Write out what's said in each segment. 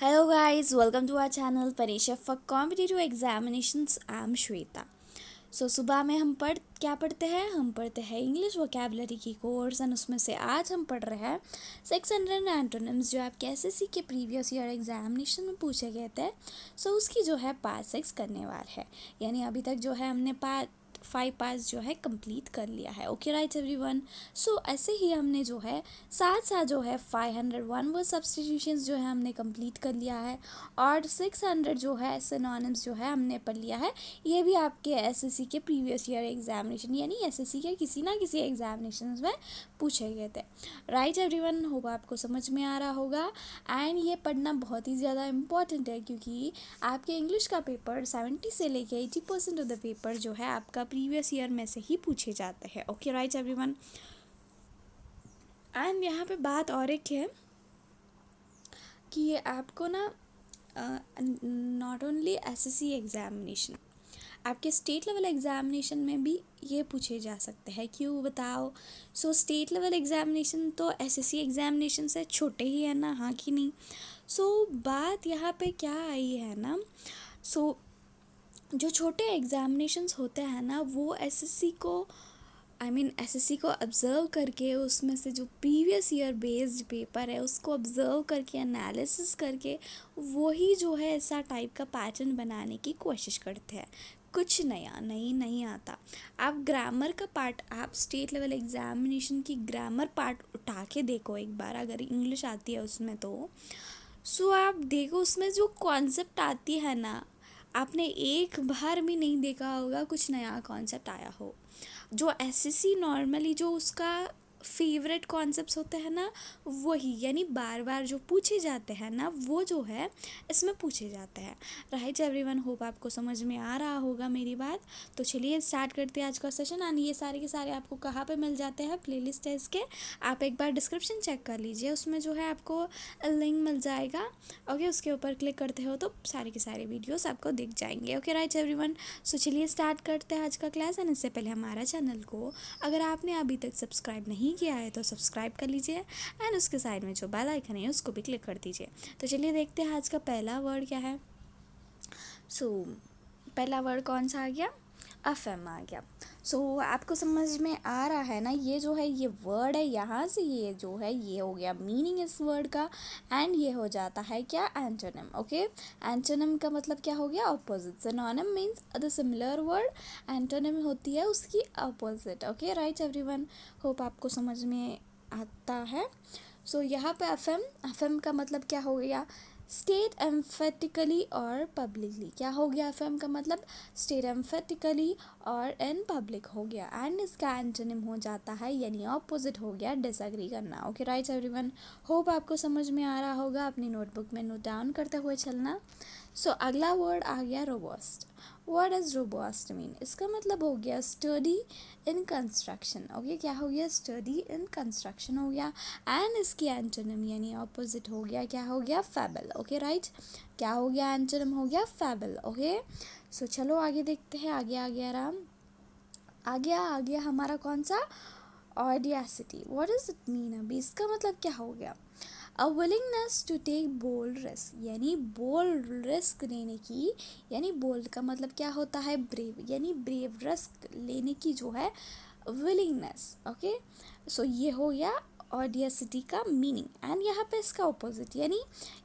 Hello guys, welcome to our channel Parisha for competitive examinations. I am Shweta. सुबह में हम क्या पढ़ते हैं? हम पढ़ते हैं इंग्लिश वोकेबलरी की कोर्स एंड उसमें से आज हम पढ़ रहे हैं 600 एंटोनिम्स जो आपके एसएससी के प्रीवियस ईयर एग्जामिनेशन में पूछे गए थे। उसकी जो है पार्ट 6 करने वाले है, यानी अभी तक जो है हमने पार्ट 5 पार्ट्स जो है कंप्लीट कर लिया है। Okay right everyone. ऐसे ही हमने जो है साथ साथ जो है 501 वर्ड सब्स्टिट्यूशंस जो है हमने कंप्लीट कर लिया है और 600 जो है सिनोनिम्स जो है हमने पढ़ लिया है। ये भी आपके एसएससी के प्रीवियस ईयर एग्जामिनेशन यानी एसएससी के किसी ना किसी एग्जामिनेशन में पूछे गए थे। राइट एवरीवन, होप आपको समझ में आ रहा होगा। एंड ये पढ़ना बहुत ही ज़्यादा इम्पॉर्टेंट है क्योंकि आपके इंग्लिश का पेपर 70 से लेके 80% ऑफ द पेपर जो है आपका प्रीवियस ईयर में से ही पूछे जाते हैं। Okay right everyone. एंड यहाँ पे बात और एक है कि ये आपको ना नॉट ओनली एसएससी एग्जामिनेशन, आपके स्टेट लेवल एग्जामिनेशन में भी ये पूछे जा सकते हैं। क्यों बताओ? स्टेट लेवल एग्जामिनेशन तो एसएससी एग्जामिनेशन से छोटे ही है ना, हाँ कि नहीं? बात यहाँ पे क्या आई है ना, जो छोटे एग्जामिनेशंस होते हैं ना वो एसएससी को एसएससी को ऑब्ज़र्व करके उसमें से जो प्रीवियस ईयर बेस्ड पेपर है उसको ऑब्ज़र्व करके एनालिसिस करके वही जो है ऐसा टाइप का पैटर्न बनाने की कोशिश करते हैं। कुछ नया नहीं आता। आप ग्रामर का पार्ट, आप स्टेट लेवल एग्जामिनेशन की ग्रामर पार्ट उठा के देखो एक बार, अगर इंग्लिश आती है उसमें तो आप देखो उसमें जो कॉन्सेप्ट आती है ना, आपने एक बार भी नहीं देखा होगा कुछ नया कॉन्सेप्ट आया हो। जो एसएससी नॉर्मली जो उसका फेवरेट कॉन्सेप्ट्स होते हैं ना वही, यानी बार बार जो पूछे जाते हैं ना वो जो है इसमें पूछे जाते हैं। राइट एवरीवन, होप आपको समझ में आ रहा होगा मेरी बात। तो चलिए स्टार्ट करते हैं आज का सेशन। एंड ये सारे के सारे आपको कहाँ पे मिल जाते हैं? प्लेलिस्ट है इसके, आप एक बार डिस्क्रिप्शन चेक कर लीजिए, उसमें जो है आपको लिंक मिल जाएगा। ओके, उसके ऊपर क्लिक करते हो तो सारे के सारे वीडियोस आपको दिख जाएंगे। ओके राइट एवरीवन, चलिए स्टार्ट करते हैं आज का क्लास। एंड इससे पहले हमारा चैनल को अगर आपने अभी तक सब्सक्राइब नहीं किया है तो सब्सक्राइब कर लीजिए एंड उसके साइड में जो बेल आइकन है उसको भी क्लिक कर दीजिए। तो चलिए देखते हैं आज का पहला वर्ड क्या है। पहला वर्ड कौन सा आ गया? अफेम आ गया। आपको समझ में आ रहा है ना, ये जो है ये वर्ड है, यहाँ से ये जो है ये हो गया मीनिंग इस वर्ड का। एंड ये हो जाता है क्या? एंटोनिम। ओके, एंटोनिम का मतलब क्या हो गया? Opposite. Synonym means the similar word, antonym होती है उसकी opposite. Okay right everyone, hope आपको समझ में आता है। यहाँ पे एफएम का मतलब क्या हो गया? स्टेट एम्फेटिकली और पब्लिकली। क्या हो गया एफएम का मतलब? स्टेट एम्फेटिकली और इन पब्लिक हो गया। एंड इसका एंटोनिम हो जाता है यानी ऑपोजिट हो गया डिसएग्री करना। ओके राइट एवरीवन, होप आपको समझ में आ रहा होगा। अपनी नोटबुक में नोट डाउन करते हुए चलना। अगला वर्ड आ गया robust. What does robust mean? इसका मतलब हो गया स्टडी इन कंस्ट्रक्शन। ओके, क्या हो गया? स्टडी इन कंस्ट्रक्शन हो गया। एंड इसकी एंटोनिम यानी ऑपोजिट हो गया, क्या हो गया? फेबल। ओके राइट, क्या हो गया? एंटोनिम हो गया फेबल। ओके, चलो आगे देखते हैं। आगे आ गया राम, आ गया हमारा कौन सा? Audacity. What does it mean? अभी इसका मतलब क्या हो गया? A willingness to take bold risk, यानी बोल्ड रिस्क लेने की, यानी बोल्ड का मतलब क्या होता है? ब्रेव, यानी ब्रेव रिस्क लेने की जो है विलिंगनेस। ओके, ये हो गया ऑडियसिटी का मीनिंग। एंड यहाँ पे इसका ऑपोजिट, यानी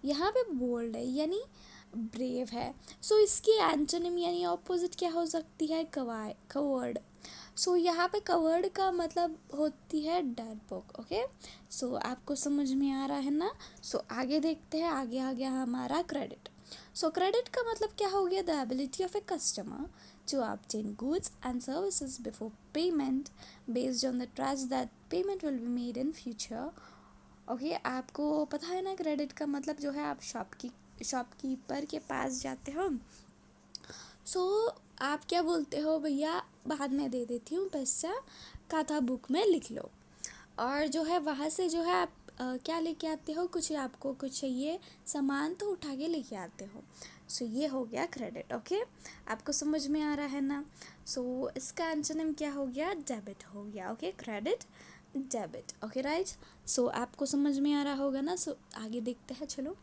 यहाँ पे बोल्ड है यानी ब्रेव है। इसकी एंटोनिम यानी ऑपोजिट क्या हो सकती है? कवर्ड। यहाँ पे कवर्ड का मतलब होती है डरपोक। ओके, आपको समझ में आ रहा है ना? आगे देखते हैं। आगे आ गया हमारा क्रेडिट। क्रेडिट का मतलब क्या हो गया? The ability of a customer to obtain goods and services before payment based on the trust that payment will be made in future. Okay, आपको पता है ना क्रेडिट का मतलब जो है, आप शॉपकीपर के पास जाते हो। आप क्या बोलते हो? भैया बाद में दे देती हूँ पैसा, खाता बुक में लिख लो। और जो है वहाँ से जो है आप क्या लेके आते हो? कुछ आपको कुछ चाहिए सामान तो उठा के लेके आते हो। ये हो गया क्रेडिट। ओके, आपको समझ में आ रहा है ना? इसका एंटोनिम क्या हो गया? डेबिट हो गया। Okay, credit debit. Okay right, आपको समझ में आ रहा होगा ना? आगे देखते हैं चलो।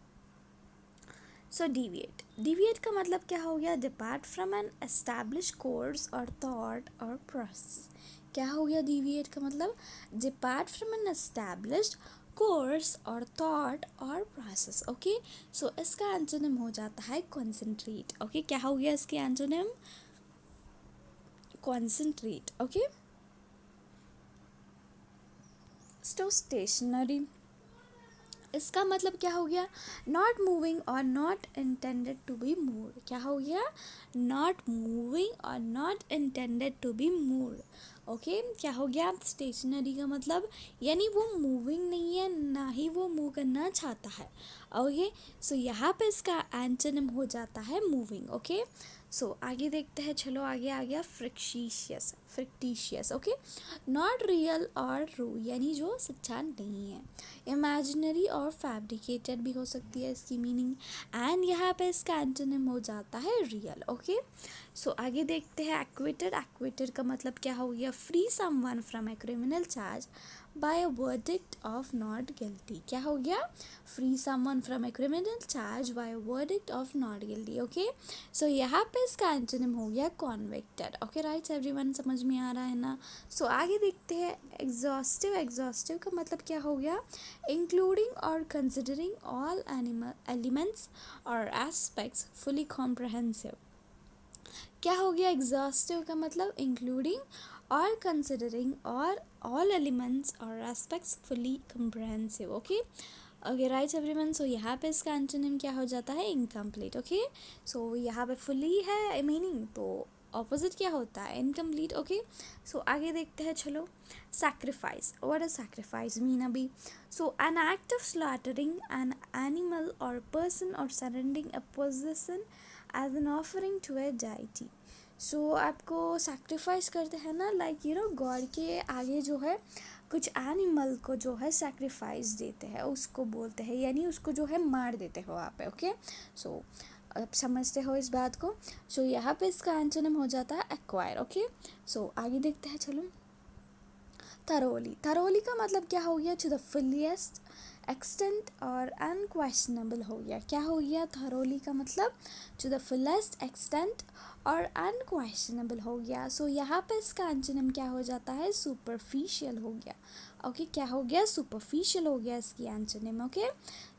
सो डिविएट का मतलब क्या हो गया, depart from N establish course और थॉट और प्रोसेस। क्या हो गया डिविएट का मतलब, depart from an established course और थॉट और प्रोसेस। ओके, सो इसका एंटोनिम हो जाता है कॉन्सेंट्रेट। ओके, क्या हो गया इसके antonym, concentrate. Okay, so stationary, इसका मतलब क्या हो गया, नॉट मूविंग और not intended to be move. क्या हो गया, नॉट मूविंग और not intended to be move. Okay, क्या हो गया स्टेशनरी का मतलब, यानी वो मूविंग नहीं है, ना ही वो मूव करना चाहता है। ओके, सो यहाँ पे इसका एंटोनिम हो जाता है मूविंग। ओके, सो आगे देखते हैं, चलो आगे आ गया फ्रिक्शियस, फिक्टिशियस। ओके, नॉट रियल और ट्रू, यानी जो सच्चा नहीं है। इमेजिनरी और फैब्रिकेटेड भी हो सकती है इसकी मीनिंग, एंड यहाँ पे इसका एंटोनिम हो जाता है रियल। ओके, सो आगे देखते हैं एक्विटेड। एक्विटेड का मतलब क्या हो गया, free someone from a criminal charge by a verdict of not guilty. क्या हो गया, free someone from a criminal charge by a verdict of not guilty. Okay, so यहाँ पे इसका एंटोनिम हो गया कॉन्विक्टेड। ओके राइट एवरीवन, समझ में आ रहा है ना। सो आगे देखते हैं एग्जॉस्टिव। एग्जॉस्टिव का मतलब क्या हो गया, इंक्लूडिंग और कंसिडरिंग ऑल एनिमल एलिमेंट्स और एस्पेक्ट्स फुली कॉम्प्रहेंसिव। क्या हो गया एग्जॉस्टिव का मतलब, इंक्लूडिंग और कंसिडरिंग और ऑल एलिमेंट्स और aspects fully comprehensive. Okay, okay right everyone, so यहाँ पे इसका एंटोनिम क्या हो जाता है, इनकम्प्लीट। ओके, सो यहाँ पे फुली है मीनिंग, तो ऑपोजिट क्या होता है, इनकम्प्लीट। ओके, सो आगे देखते हैं, चलो sacrifice, what does sacrifice mean अभी, so an act of slaughtering an animal or person or surrendering a possession as an offering to a deity। सो आपको सैक्रिफाइस करते हैं ना, लाइक यू नो गॉड के आगे जो है कुछ एनिमल को जो है सैक्रिफाइस देते हैं, उसको बोलते हैं, यानी उसको जो है मार देते हो आप। ओके, सो आप समझते हो इस बात को। सो यहाँ पे इसका एंटोनिम हो जाता है एक्वायर। ओके, सो आगे देखते हैं, चलो thoroughly। thoroughly का मतलब क्या हो गया, टू द फुलिएस्ट एक्सटेंट और अनक्वेश्चनेबल हो गया। क्या हो गया, thoroughly का मतलब टू द फुलेस्ट एक्सटेंट और अनक्वेश्चनेबल हो गया। सो यहाँ पे इसका एंटोनिम क्या हो जाता है, सुपरफिशियल हो गया। ओके, क्या हो गया, सुपरफिशियल हो गया इसकी एंटोनिम। ओके,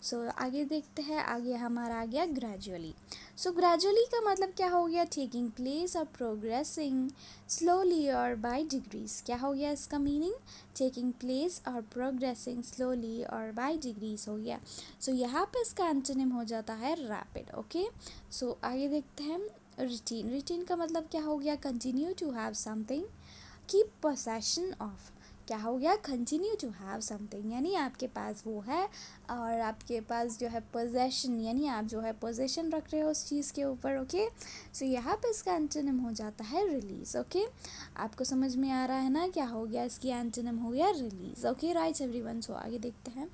सो आगे देखते हैं, आगे हमारा आ गया ग्रेजुअली। सो ग्रेजुअली का मतलब क्या हो गया, टेकिंग प्लेस और प्रोग्रेसिंग स्लोली और बाय डिग्रीज। क्या हो गया इसका मीनिंग, टेकिंग प्लेस और प्रोग्रेसिंग स्लोली और बाय डिग्रीज हो गया। सो यहाँ पे इसका एंटोनिम हो जाता है रैपिड। ओके, सो आगे देखते हैं रिटीन। रिटीन का मतलब क्या हो गया, continue to have something, keep possession of. क्या हो गया, कंटिन्यू टू हैव समथिंग, यानी आपके पास वो है और आपके पास जो है पोजेशन, यानी आप जो है पोजेशन रख रहे हो उस चीज़ के ऊपर। ओके, सो यहाँ पे इसका एंटोनिम हो जाता है रिलीज। ओके, आपको समझ में आ रहा है ना, क्या हो गया इसकी एंटोनिम हो गया रिलीज। ओके राइट एवरीवन, सो आगे देखते हैं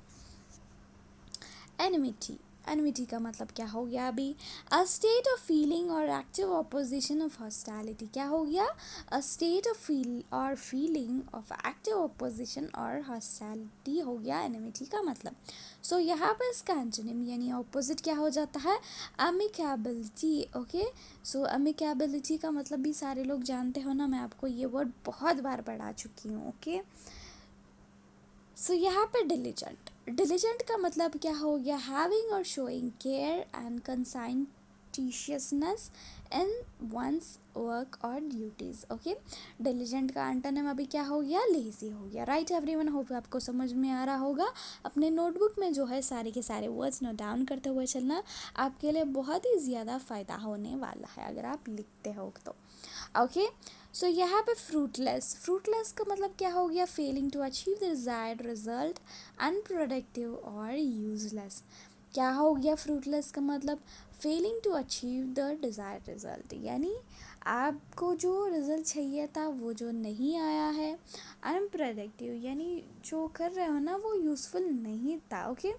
एनिमिटी। एनिमिटी का मतलब क्या हो गया अभी, अ स्टेट ऑफ फीलिंग और एक्टिव ऑपोजिशन ऑफ हॉस्टिलिटी। क्या हो गया, अ स्टेट ऑफ फील और फीलिंग ऑफ एक्टिव ऑपोजिशन और हॉस्टिलिटी हो गया एनिमिटी का मतलब। सो यहाँ पर इसका एंटोनिम यानी ऑपोजिट क्या हो जाता है, अमिकेबिलिटी। ओके, सो अमिकेबिलिटी का मतलब भी सारे लोग जानते हो ना, मैं आपको ये वर्ड बहुत बार पढ़ा चुकी हूँ। ओके, सो यहाँ पे डिलीजेंट। डिलीजेंट का मतलब क्या हो गया, हैविंग और showing care and conscientiousness in one's work और ड्यूटीज़। ओके, डिलीजेंट का एंटोनिम अभी क्या हो गया, लेजी हो गया। राइट एवरीवन, होप आपको समझ में आ रहा होगा। अपने नोटबुक में जो है सारे के सारे वर्ड्स नोट डाउन करते हुए चलना, आपके लिए बहुत ही ज़्यादा फ़ायदा होने वाला है अगर आप लिखते हो तो। ओके, सो यहाँ पे फ्रूटलेस। फ्रूटलेस का मतलब क्या हो गया, failing to achieve the desired result, unproductive और यूजलेस। क्या हो गया फ्रूटलेस का मतलब, failing to achieve the desired result, यानी आपको जो रिजल्ट चाहिए था वो जो नहीं आया है। अनप्रोडक्टिव यानी जो कर रहे हो ना वो यूज़फुल नहीं था। ओके,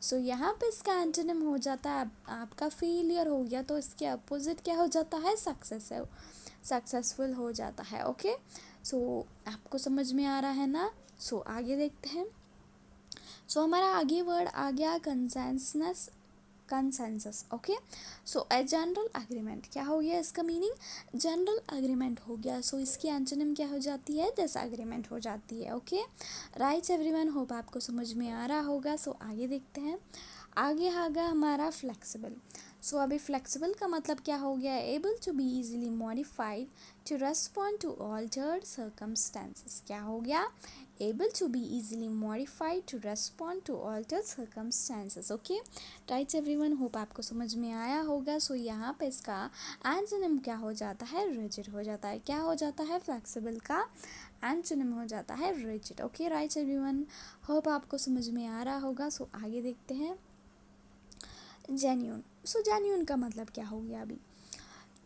सो यहाँ पे इसका एंटोनिम हो जाता है, आपका फेलियर हो गया तो इसके अपोजिट क्या हो जाता है, सक्सेसफुल हो जाता है। ओके, सो आपको समझ में आ रहा है ना। सो आगे देखते हैं, सो हमारा आगे वर्ड आ गया consensus consensus. Okay, so a general agreement क्या हो गया इसका मीनिंग, जनरल एग्रीमेंट हो गया। सो इसकी एंटोनिम क्या हो जाती है, डिसएग्रीमेंट हो जाती है। ओके राइट एवरीवन, होप आपको समझ में आ रहा होगा। सो आगे देखते हैं, आगे आगा हमारा फ्लेक्सिबल। सो अभी फ्लेक्सिबल का मतलब क्या हो गया, able to be easily modified to respond to altered circumstances. क्या हो गया, able to be easily modified to respond to altered circumstances. Okay right everyone, hope आपको समझ में आया होगा। सो यहाँ पे इसका एंटोनिम क्या हो जाता है, रिजिड हो जाता है। क्या हो जाता है, फ्लेक्सिबल का एंटोनिम हो जाता है rigid. Okay right everyone, hope आपको समझ में आ रहा होगा। सो आगे देखते हैं, जेन्यून। सो जेन्यून का मतलब क्या हो गया, अभी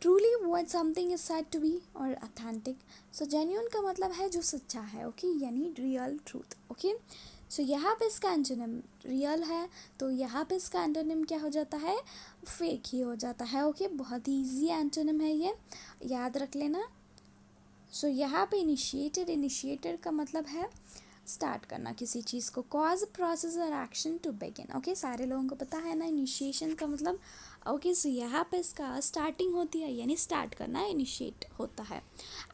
truly what something is said to be और अथेंटिक। सो जेन्यून का मतलब है जो सच्चा है। ओके यानी रियल ट्रूथ। ओके सो यहाँ पे इसका एंटोनिम रियल है, तो यहाँ पे इसका एंटोनिम क्या हो जाता है, फेक ही हो जाता है। ओके बहुत ही ईजी एंटोनिम है, ये याद रख लेना। सो यहाँ पे इनिशिएटेड, इनिशिएटेड का मतलब है स्टार्ट करना किसी चीज़ को, कॉज प्रोसेस और एक्शन टू बिगिन। ओके सारे लोगों को पता है ना इनिशिएशन का मतलब। ओके सो यहाँ पे इसका स्टार्टिंग होती है, यानी स्टार्ट करना इनिशिएट होता है।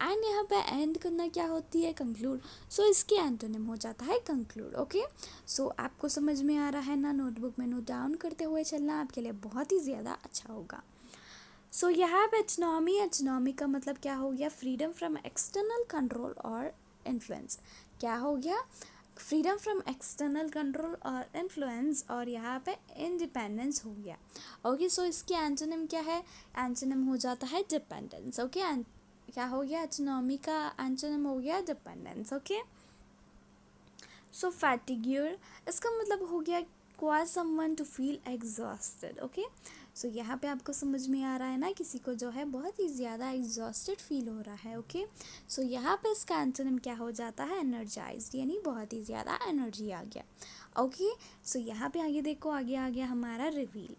एंड यहाँ पे एंड करना क्या होती है, कंक्लूड। सो इसकी एंटोनिम हो जाता है कंक्लूड। ओके सो आपको समझ में आ रहा है ना, नोटबुक में नोट डाउन करते हुए चलना आपके लिए बहुत ही ज़्यादा अच्छा होगा। सो यहाँ पे एटनॉमी, एटनॉमी का मतलब क्या हो गया, फ्रीडम फ्रॉम एक्सटर्नल कंट्रोल और इन्फ्लुएंस। क्या हो गया, फ्रीडम फ्रॉम एक्सटर्नल कंट्रोल और इन्फ्लुएंस, और यहाँ पे इंडिपेंडेंस हो गया। ओके सो इसकी एंटोनिम क्या है, एंटोनिम हो जाता है डिपेंडेंस। ओके क्या हो गया, एटनॉमी का एंटोनिम हो गया डिपेंडेंस। ओके सो फैटिग्यूर, इसका मतलब हो गया cause someone to feel exhausted. Okay so यहाँ पे आपको समझ में आ रहा है ना, किसी को जो है बहुत ही ज़्यादा एग्जॉस्टेड फील हो रहा है। ओके सो यहाँ पे इसका एंटोनिम क्या हो जाता है, एनर्जाइज्ड, यानी बहुत ही ज़्यादा एनर्जी आ गया। ओके सो यहाँ पे आगे देखो, आगे आ गया हमारा रिवील।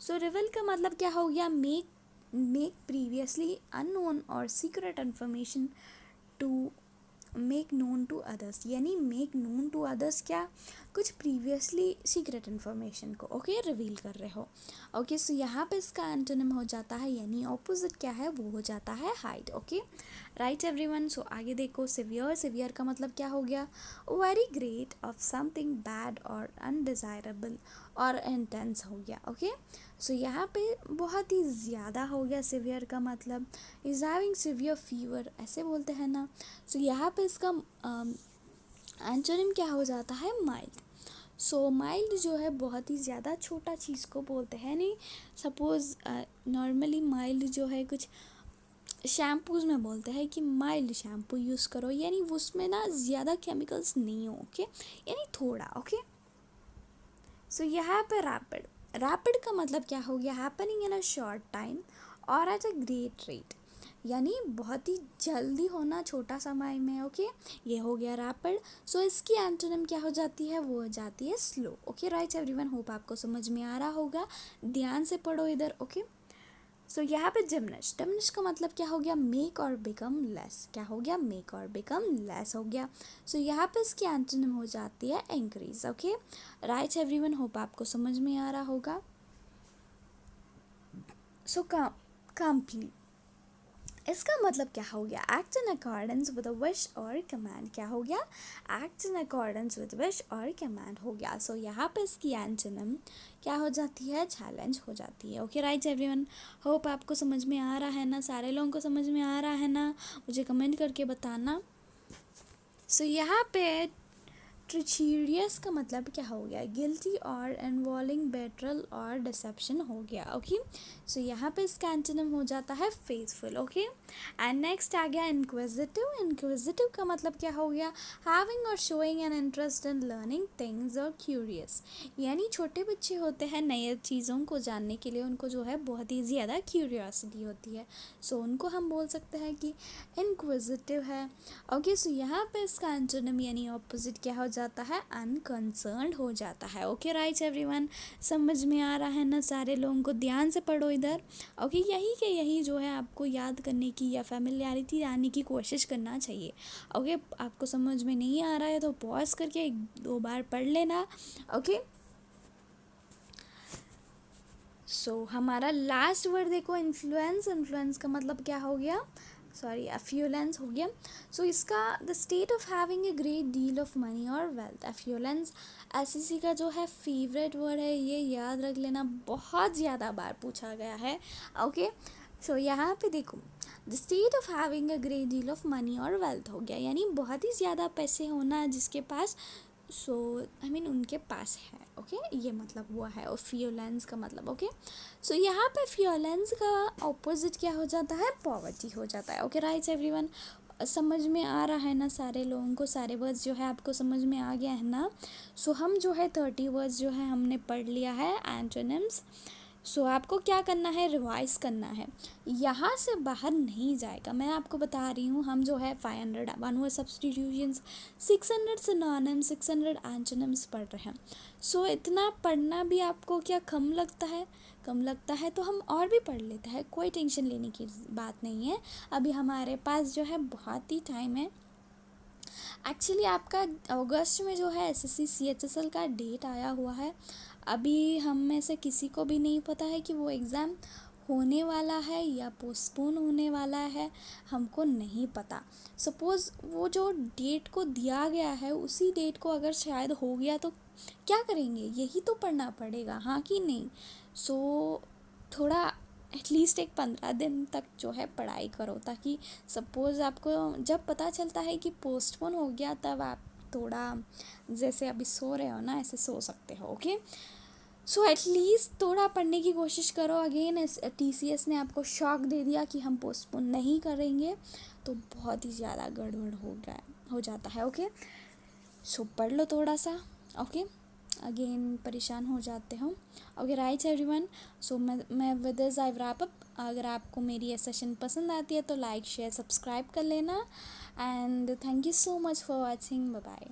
सो रिवील का मतलब क्या हो गया, मेक प्रीवियसली अननोन और secret information to make known to others, यानी मेक नोन टू अदर्स क्या, कुछ प्रीवियसली सीक्रेट इन्फॉर्मेशन को ओके रिवील कर रहे हो। ओके सो यहाँ पे इसका एंटोनिम हो जाता है, यानी ऑपोजिट क्या है, वो हो जाता है हाइड। ओके राइट एवरीवन, सो आगे देखो, सिवियर, सिवियर का मतलब क्या हो गया, very great of something bad और अनडिजायरेबल और इंटेंस हो गया। ओके सो यहाँ पे बहुत ही ज़्यादा हो गया, सिवियर का मतलब इज हैविंग सिवियर फीवर, ऐसे बोलते हैं ना। सो यहाँ पे इसका एंटोनिम क्या हो जाता है, माइल्ड। सो माइल्ड जो है बहुत ही ज़्यादा छोटा चीज़ को बोलते हैं, नहीं सपोज़ नॉर्मली माइल्ड जो है कुछ शैम्पूज़ में बोलते हैं कि माइल्ड शैम्पू यूज़ करो, यानी उसमें ना ज़्यादा केमिकल्स नहीं हो। ओके यानी थोड़ा। ओके सो यहाँ पे रैपिड, रैपिड का मतलब क्या हो गया, happening in a short time और एट अ ग्रेट रेट, यानी बहुत ही जल्दी होना छोटा समय में। ओके ये हो गया रैपिड। सो इसकी एंटोनिम क्या हो जाती है, वो हो जाती है slow. Okay right everyone, hope आपको समझ में आ रहा होगा, ध्यान से पढ़ो इधर। ओके सो यहाँ पे डिमिनिश, डिमिनिश का मतलब क्या हो गया, मेक और बिकम लेस। क्या हो गया, मेक और बिकम लेस हो गया। सो यहाँ पे इसकी एंटोनिम हो जाती है increase. Okay right everyone, hope आपको समझ में आ रहा होगा। सो कंप्लीट, इसका मतलब क्या हो गया, act in accordance with a wish और कमांड। क्या हो गया, act in accordance with wish और कमांड हो गया। सो यहाँ पे इसकी एंटोनिम क्या हो जाती है, चैलेंज हो जाती है। ओके राइट एवरीवन, होप आपको समझ में आ रहा है ना, सारे लोगों को समझ में आ रहा है ना, मुझे कमेंट करके बताना। सो यहाँ पे ट्रिचीरियस का मतलब क्या हो गया, गिल्टी और इन्वॉल्विंग बेट्रल और डिसेप्शन हो गया। ओके सो यहाँ पे इसका एंटोनिम हो जाता है फेथफुल। ओके एंड नेक्स्ट आ गया इंक्विजिटिव, इंक्विजिटिव का मतलब क्या हो गया, हैविंग और showing an interest in learning things और क्यूरियस, यानी छोटे बच्चे होते हैं नए चीज़ों को जानने के लिए उनको जो है बहुत ही ज़्यादा क्यूरियोसिटी होती है। सो उनको हम बोल सकते हैं कि इंक्विजिटिव है। ओके सो यहाँ पे इसका एंटोनिम यानी ऑपोजिट क्या हो जाता है, अनकंसर्न्ड हो जाता है। ओके राइट एवरीवन, समझ में आ रहा है ना, सारे लोगों को ध्यान से पढ़ो इधर। ओके यही के यही जो है आपको याद करने की या फैमिलियरिटी आने की कोशिश करना चाहिए। ओके आपको समझ में नहीं आ रहा है तो पॉज करके एक दो बार पढ़ लेना। ओके हमारा लास्ट वर्ड देखो, इन्फ्लुएंस। इन्फ्लुएंस का मतलब क्या हो गया, सॉरी, एफ्यूलेंस हो गया। इसका the state of having a great deal of money और वेल्थ। एफ्यूलेंस एसएससी का जो है फेवरेट वर्ड है, ये याद रख लेना, बहुत ज़्यादा बार पूछा गया है। ओके, यहाँ पे देखो, the state of having a great deal of money और वेल्थ हो गया, यानी बहुत ही ज़्यादा पैसे होना जिसके पास, उनके पास है। ओके, ये मतलब वो है। और फ्योलेंस का मतलब, ओके, यहाँ पे फ्योलेंस का ऑपोजिट क्या हो जाता है, पॉवर्टी हो जाता है। ओके राइट्स एवरीवन, समझ में आ रहा है ना सारे लोगों को, सारे वर्ड्स जो है आपको समझ में आ गया है ना। हम जो है 30 वर्ड्स जो है हमने पढ़ लिया है एंटोनिम्स। आपको क्या करना है, रिवाइज करना है, यहाँ से बाहर नहीं जाएगा। मैं आपको बता रही हूँ, हम जो है 500 one word substitutions, 600 synonyms, 600 antonyms पढ़ रहे हैं। इतना पढ़ना भी आपको क्या कम लगता है? कम लगता है तो हम और भी पढ़ लेते हैं, कोई टेंशन लेने की बात नहीं है। अभी हमारे पास जो है बहुत ही टाइम है। एक्चुअली आपका अगस्त में जो है एसएससी सीएचएसएल का डेट आया हुआ है। अभी हम में से किसी को भी नहीं पता है कि वो एग्ज़ाम होने वाला है या पोस्टपोन होने वाला है, हमको नहीं पता। सपोज़ वो जो डेट को दिया गया है उसी डेट को अगर शायद हो गया तो क्या करेंगे, यही तो पढ़ना पड़ेगा, हाँ कि नहीं। थोड़ा एटलीस्ट एक 15 दिन तक जो है पढ़ाई करो, ताकि सपोज़ आपको जब पता चलता है कि पोस्टपोन हो गया तब आप थोड़ा, जैसे अभी सो रहे हो ना, ऐसे सो सकते हो। ओके, एटलीस्ट थोड़ा पढ़ने की कोशिश करो। अगेन टीसीएस ने आपको शॉक दे दिया कि हम पोस्टपोन नहीं करेंगे, तो बहुत ही ज़्यादा गड़बड़ हो जाता है। ओके, पढ़ लो थोड़ा सा। ओके, अगेन परेशान हो जाते हो। ओके राइट एवरीवन, मैं with this I wrap up. अगर आपको मेरी ये सेशन पसंद आती है तो लाइक शेयर सब्सक्राइब कर लेना, and thank you so much for watching. Bye bye.